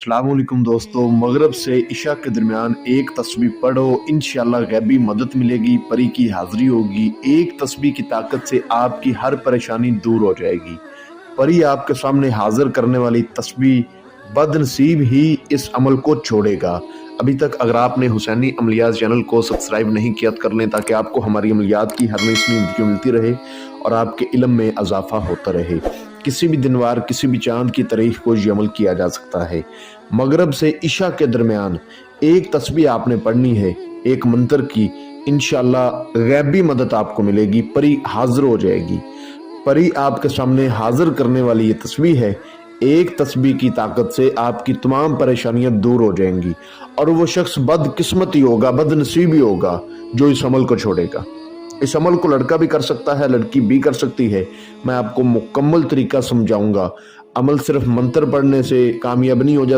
अस्सलाम वालेकुम दोस्तों, मगरिब से इशा के दरमियान एक तस्बीह पढ़ो, इंशाअल्लाह गैबी मदद मिलेगी, परी की हाजिरी होगी। एक तस्बीह की ताकत से आपकी हर परेशानी दूर हो जाएगी। परी आपके सामने हाजिर करने वाली तस्बीह बदनसीब ही इस अमल को छोड़ेगा। अभी तक अगर आपने हुसैनी अमलियात चैनल को सब्सक्राइब नहीं किया तो कर लें, ताकि आपको हमारी अमलियात की हर नई वीडियो मिलती रहे और आपके इल्म में इजाफा होता रहे। किसी भी दिनवार किसी भी चांद की तारीख को ये अमल किया जा सकता है। मगरब से इशा के दरमियान एक तस्बीह आपने पढ़नी है, एक मंत्र की। इंशाअल्लाह गैबी मदद आपको मिलेगी, परी हाजिर हो जाएगी। परी आपके सामने हाजिर करने वाली ये तस्बीह है। एक तस्बीह की ताकत से आपकी तमाम परेशानियां दूर हो जाएंगी और वो शख्स बदकिस्मत ही होगा, बदनसीब ही होगा जो इस अमल को छोड़ेगा। इस अमल को लड़का भी कर सकता है, लड़की भी कर सकती है। मैं आपको मुकम्मल तरीका समझाऊंगा। अमल सिर्फ मंत्र पढ़ने से कामयाब नहीं हो जाता।